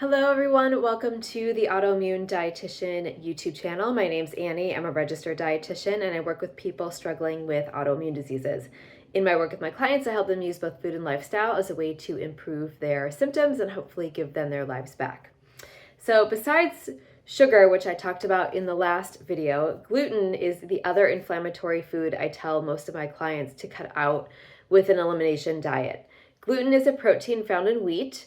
Hello everyone, welcome to the Autoimmune Dietitian YouTube channel. My name's Annie, I'm a registered dietitian and I work with people struggling with autoimmune diseases. In my work with my clients, I help them use both food and lifestyle as a way to improve their symptoms and hopefully give them their lives back. So besides sugar, which I talked about in the last video, gluten is the other inflammatory food I tell most of my clients to cut out with an elimination diet. Gluten is a protein found in wheat,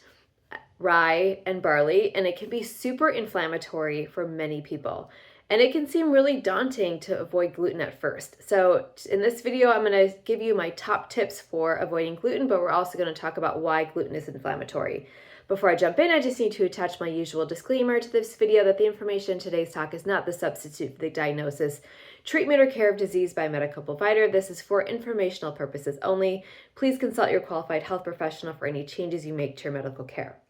rye, and barley, and it can be super inflammatory for many people. And it can seem really daunting to avoid gluten at first. So in this video, I'm going to give you my top tips for avoiding gluten, but we're also going to talk about why gluten is inflammatory. Before I jump in, I just need to attach my usual disclaimer to this video that the information in today's talk is not the substitute for the diagnosis, treatment, or care of disease by a medical provider. This is for informational purposes only. Please consult your qualified health professional for any changes you make to your medical care.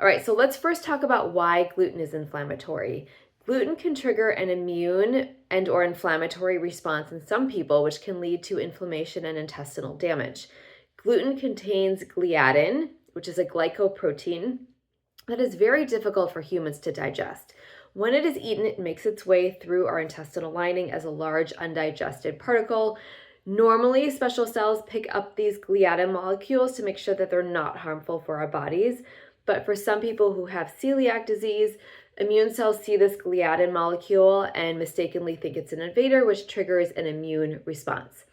All right, so let's first talk about why gluten is inflammatory. Gluten can trigger an immune and/or inflammatory response in some people, which can lead to inflammation and intestinal damage. Gluten contains gliadin, which is a glycoprotein that is very difficult for humans to digest. When it is eaten, it makes its way through our intestinal lining as a large undigested particle. Normally, special cells pick up these gliadin molecules to make sure that they're not harmful for our bodies. But for some people who have celiac disease, immune cells see this gliadin molecule and mistakenly think it's an invader, which triggers an immune response.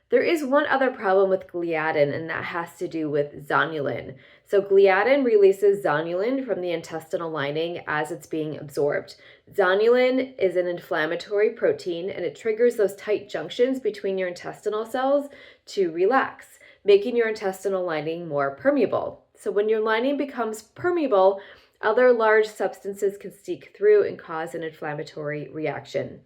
There is one other problem with gliadin, and that has to do with zonulin. So gliadin releases zonulin from the intestinal lining as it's being absorbed. Zonulin is an inflammatory protein, and it triggers those tight junctions between your intestinal cells to relax, making your intestinal lining more permeable. So when your lining becomes permeable, other large substances can seep through and cause an inflammatory reaction.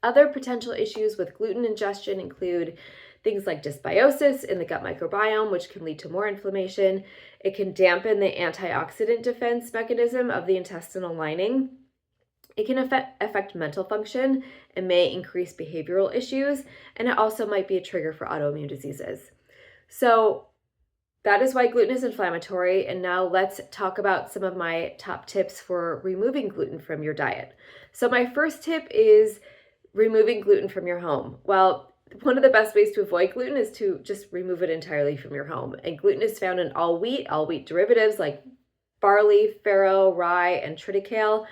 Other potential issues with gluten ingestion include things like dysbiosis in the gut microbiome, which can lead to more inflammation. It can dampen the antioxidant defense mechanism of the intestinal lining. It can affect mental function and may increase behavioral issues, and it also might be a trigger for autoimmune diseases. So that is why gluten is inflammatory, and now let's talk about some of my top tips for removing gluten from your diet. So my first tip is removing gluten from your home. Well, one of the best ways to avoid gluten is to just remove it entirely from your home. And gluten is found in all wheat derivatives like barley, farro, rye, and triticale.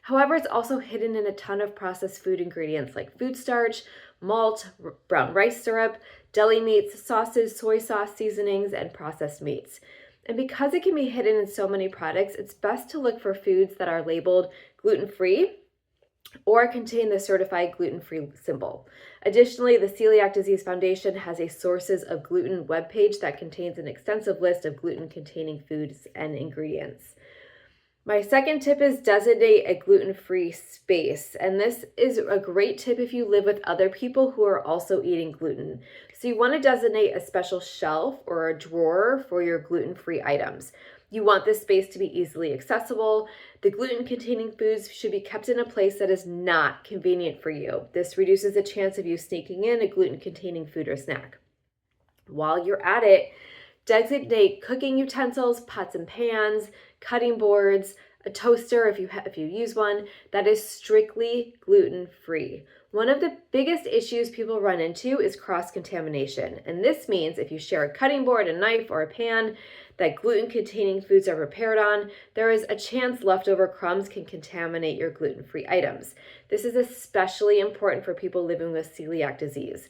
However, it's also hidden in a ton of processed food ingredients like food starch, malt, brown rice syrup, deli meats, sauces, soy sauce seasonings, and processed meats. And because it can be hidden in so many products, it's best to look for foods that are labeled gluten-free or contain the certified gluten-free symbol. Additionally, the Celiac Disease Foundation has a Sources of Gluten webpage that contains an extensive list of gluten-containing foods and ingredients. My second tip is designate a gluten-free space. And this is a great tip if you live with other people who are also eating gluten. So you want to designate a special shelf or a drawer for your gluten-free items. You want this space to be easily accessible. The gluten-containing foods should be kept in a place that is not convenient for you. This reduces the chance of you sneaking in a gluten-containing food or snack. While you're at it, designate cooking utensils, pots and pans, cutting boards, a toaster if you use one that is strictly gluten-free. One of the biggest issues people run into is cross-contamination. And this means if you share a cutting board, a knife, or a pan that gluten-containing foods are prepared on, there is a chance leftover crumbs can contaminate your gluten-free items. This is especially important for people living with celiac disease.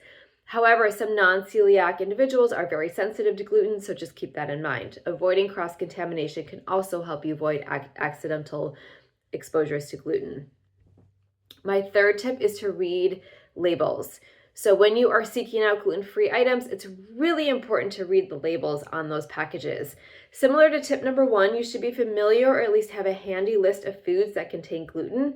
However, some non-celiac individuals are very sensitive to gluten, so just keep that in mind. Avoiding cross-contamination can also help you avoid accidental exposures to gluten. My third tip is to read labels. So when you are seeking out gluten-free items, it's really important to read the labels on those packages. Similar to tip number 1, you should be familiar or at least have a handy list of foods that contain gluten.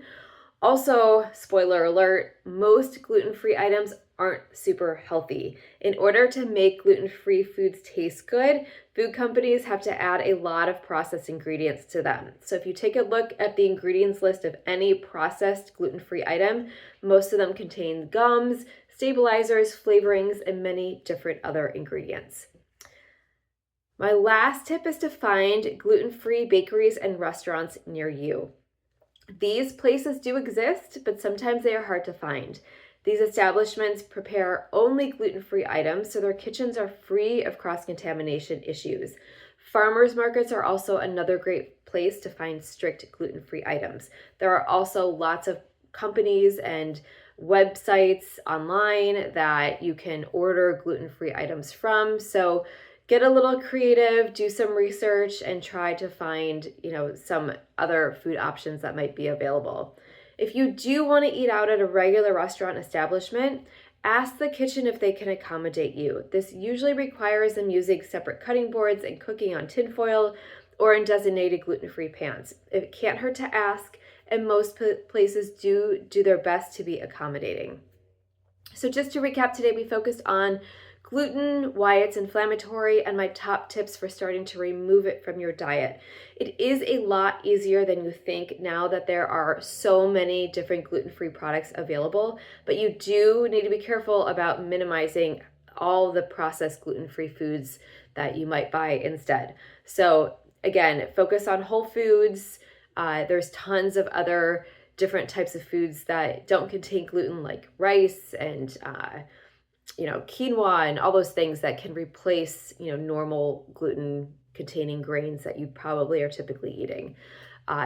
Also, spoiler alert, most gluten-free items aren't super healthy. In order to make gluten-free foods taste good, food companies have to add a lot of processed ingredients to them. So if you take a look at the ingredients list of any processed gluten-free item, most of them contain gums, stabilizers, flavorings, and many different other ingredients. My last tip is to find gluten-free bakeries and restaurants near you. These places do exist, but sometimes they are hard to find. These establishments prepare only gluten-free items, so their kitchens are free of cross-contamination issues. Farmers markets are also another great place to find strict gluten-free items. There are also lots of companies and websites online that you can order gluten-free items from. So get a little creative, do some research, and try to find, some other food options that might be available. If you do want to eat out at a regular restaurant establishment, ask the kitchen if they can accommodate you. This usually requires them using separate cutting boards and cooking on tinfoil or in designated gluten-free pans. It can't hurt to ask, and most places do their best to be accommodating. So just to recap, today we focused on gluten, why it's inflammatory, and my top tips for starting to remove it from your diet. It is a lot easier than you think now that there are so many different gluten-free products available, but you do need to be careful about minimizing all the processed gluten-free foods that you might buy instead. So again, focus on whole foods. There's tons of other different types of foods that don't contain gluten, like rice and quinoa and all those things that can replace, normal gluten containing grains that you probably are typically eating.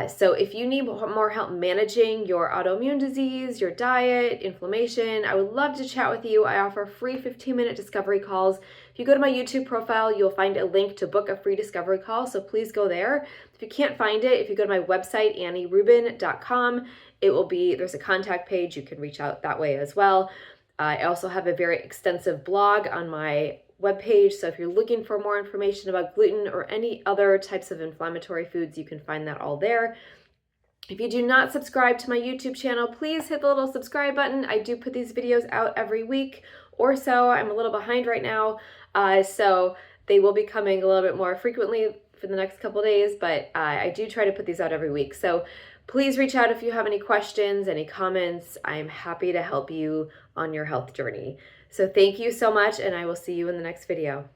So if you need more help managing your autoimmune disease, your diet, inflammation, I would love to chat with you. I offer free 15-minute discovery calls. If you go to my YouTube profile, you'll find a link to book a free discovery call, so please go there. If you can't find it, if you go to my website, AnnieRubin.com, there's a contact page. You can reach out that way as well. I also have a very extensive blog on my webpage, so if you're looking for more information about gluten or any other types of inflammatory foods, you can find that all there. If you do not subscribe to my YouTube channel, please hit the little subscribe button. I do put these videos out every week or so. I'm a little behind right now, so they will be coming a little bit more frequently for the next couple days, but I do try to put these out every week. So please reach out if you have any questions, any comments. I'm happy to help you on your health journey. So thank you so much, and I will see you in the next video.